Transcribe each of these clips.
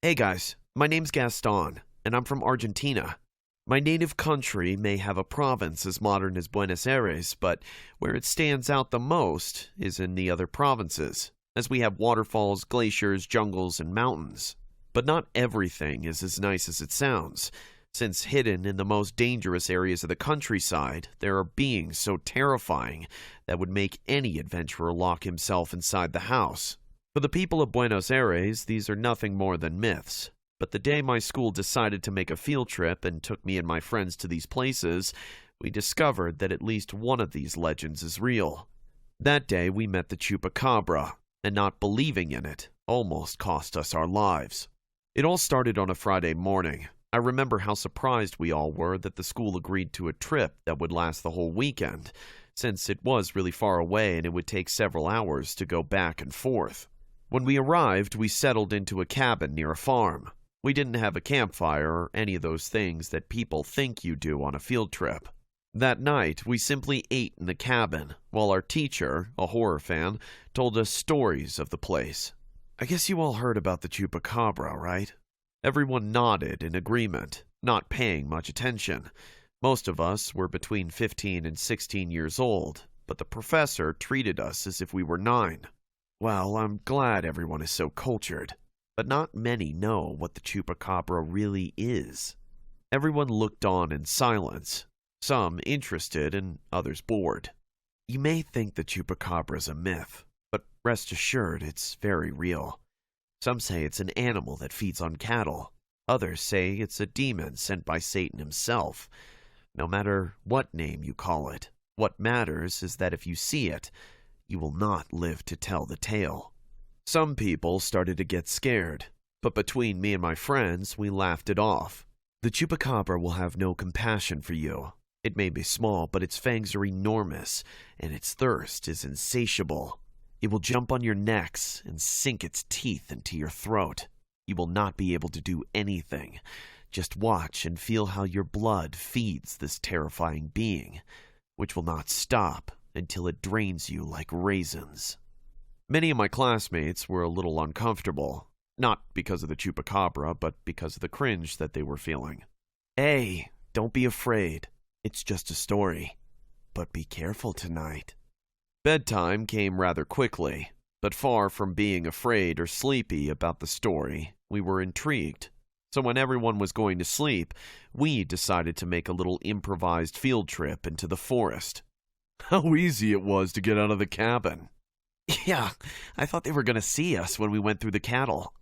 Hey guys, my name's Gaston, and I'm from Argentina. My native country may have a province as modern as Buenos Aires, but where it stands out the most is in the other provinces, as we have waterfalls, glaciers, jungles, and mountains. But not everything is as nice as it sounds, since hidden in the most dangerous areas of the countryside, there are beings so terrifying that would make any adventurer lock himself inside the house. For the people of Buenos Aires, these are nothing more than myths. But the day my school decided to make a field trip and took me and my friends to these places, we discovered that at least one of these legends is real. That day we met the Chupacabra, and not believing in it almost cost us our lives. It all started on a Friday morning. I remember how surprised we all were that the school agreed to a trip that would last the whole weekend, since it was really far away and it would take several hours to go back and forth. When we arrived, we settled into a cabin near a farm. We didn't have a campfire or any of those things that people think you do on a field trip. That night, we simply ate in the cabin, while our teacher, a horror fan, told us stories of the place. I guess you all heard about the Chupacabra, right? Everyone nodded in agreement, not paying much attention. Most of us were between 15 and 16 years old, but the professor treated us as if we were 9. Well, I'm glad everyone is so cultured, but not many know what the Chupacabra really is. Everyone looked on in silence, some interested and others bored. You may think the Chupacabra is a myth, but rest assured it's very real. Some say it's an animal that feeds on cattle. Others say it's a demon sent by Satan himself. No matter what name you call it, what matters is that if you see it, you will not live to tell the tale. Some people started to get scared, but between me and my friends, we laughed it off. The Chupacabra will have no compassion for you. It may be small, but its fangs are enormous, and its thirst is insatiable. It will jump on your necks and sink its teeth into your throat. You will not be able to do anything. Just watch and feel how your blood feeds this terrifying being, which will not stop until it drains you like raisins. Many of my classmates were a little uncomfortable, not because of the Chupacabra, but because of the cringe that they were feeling. Hey, don't be afraid. It's just a story. But be careful tonight. Bedtime came rather quickly, but far from being afraid or sleepy about the story, we were intrigued. So when everyone was going to sleep, we decided to make a little improvised field trip into the forest. How easy it was to get out of the cabin. Yeah, I thought they were going to see us when we went through the cattle.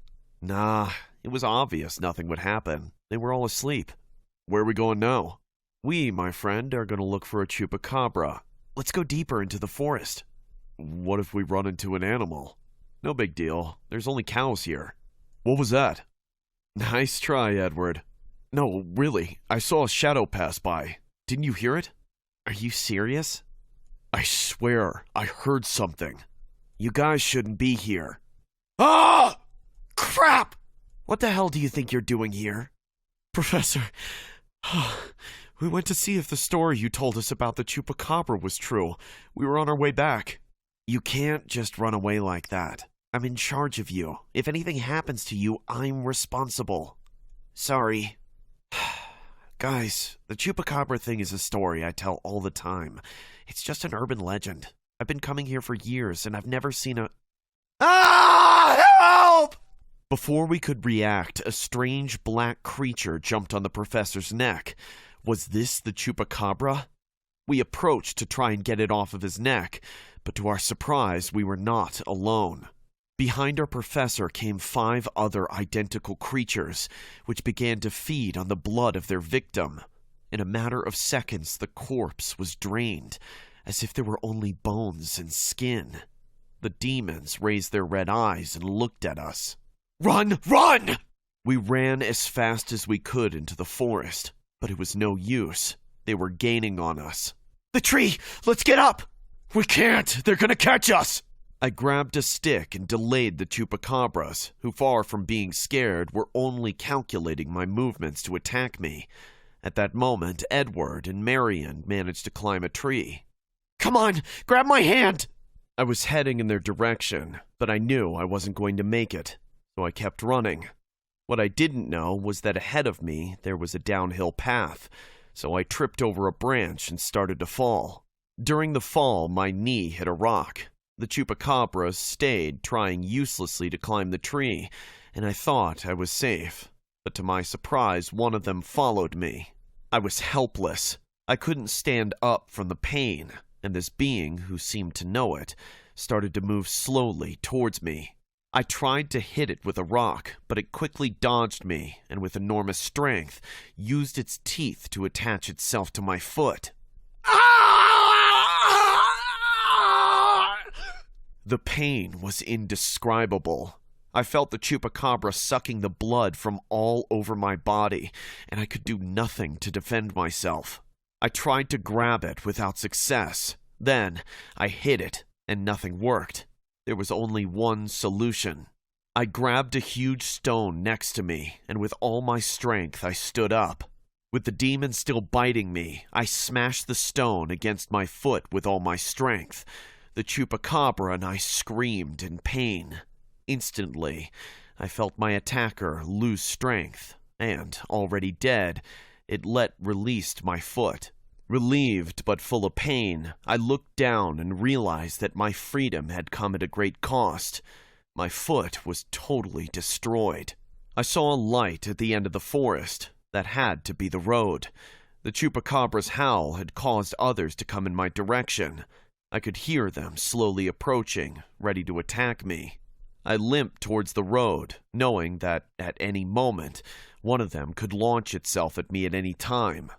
Nah, it was obvious nothing would happen. They were all asleep. Where are we going now? We, my friend, are going to look for a Chupacabra. Let's go deeper into the forest. What if we run into an animal? No big deal. There's only cows here. What was that? Nice try, Edward. No, really, I saw a shadow pass by. Didn't you hear it? Are you serious? I swear, I heard something. You guys shouldn't be here. Ah! Crap! What the hell do you think you're doing here? Professor, we went to see if the story you told us about the Chupacabra was true. We were on our way back. You can't just run away like that. I'm in charge of you. If anything happens to you, I'm responsible. Sorry. Guys, the Chupacabra thing is a story I tell all the time. It's just an urban legend. I've been coming here for years, and I've never seen a... Ah! Help! Before we could react, a strange black creature jumped on the professor's neck. Was this the Chupacabra? We approached to try and get it off of his neck, but to our surprise, we were not alone. Behind our professor came 5 other identical creatures, which began to feed on the blood of their victim. In a matter of seconds, the corpse was drained, as if there were only bones and skin. The demons raised their red eyes and looked at us. Run! Run! We ran as fast as we could into the forest, but it was no use. They were gaining on us. The tree! Let's get up! We can't! They're gonna catch us! I grabbed a stick and delayed the Chupacabras, who, far from being scared, were only calculating my movements to attack me. At that moment, Edward and Marion managed to climb a tree. Come on, grab my hand! I was heading in their direction, but I knew I wasn't going to make it, so I kept running. What I didn't know was that ahead of me there was a downhill path, so I tripped over a branch and started to fall. During the fall, my knee hit a rock. The chupacabras stayed, trying uselessly to climb the tree, and I thought I was safe. But to my surprise, one of them followed me. I was helpless. I couldn't stand up from the pain, and this being, who seemed to know it, started to move slowly towards me. I tried to hit it with a rock, but it quickly dodged me, and with enormous strength, used its teeth to attach itself to my foot. The pain was indescribable. I felt the chupacabra sucking the blood from all over my body, and I could do nothing to defend myself. I tried to grab it without success. Then I hit it, and nothing worked. There was only one solution. I grabbed a huge stone next to me, and with all my strength I stood up. With the demon still biting me, I smashed the stone against my foot with all my strength. The chupacabra and I screamed in pain. Instantly, I felt my attacker lose strength, and, already dead, it released my foot. Relieved but full of pain, I looked down and realized that my freedom had come at a great cost. My foot was totally destroyed. I saw a light at the end of the forest. That had to be the road. The chupacabra's howl had caused others to come in my direction. I could hear them slowly approaching, ready to attack me. I limped towards the road, knowing that at any moment, one of them could launch itself at me at any time.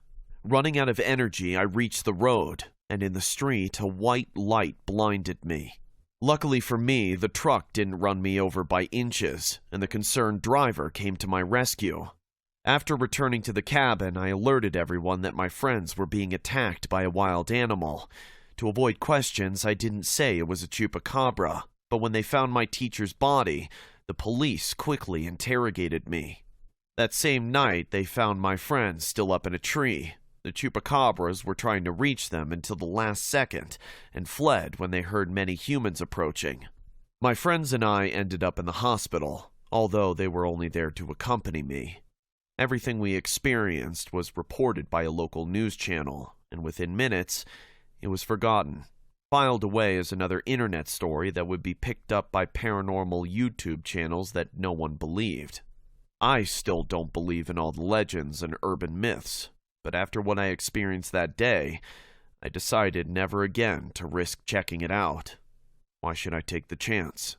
Running out of energy, I reached the road, and in the street, a white light blinded me. Luckily for me, the truck didn't run me over by inches, and the concerned driver came to my rescue. After returning to the cabin, I alerted everyone that my friends were being attacked by a wild animal. To avoid questions, I didn't say it was a chupacabra, but when they found my teacher's body, the police quickly interrogated me. That same night, they found my friends still up in a tree. The chupacabras were trying to reach them until the last second, and fled when they heard many humans approaching. My friends and I ended up in the hospital, although they were only there to accompany me. Everything we experienced was reported by a local news channel, and within minutes, it was forgotten, filed away as another internet story that would be picked up by paranormal YouTube channels that no one believed. I still don't believe in all the legends and urban myths, but after what I experienced that day, I decided never again to risk checking it out. Why should I take the chance?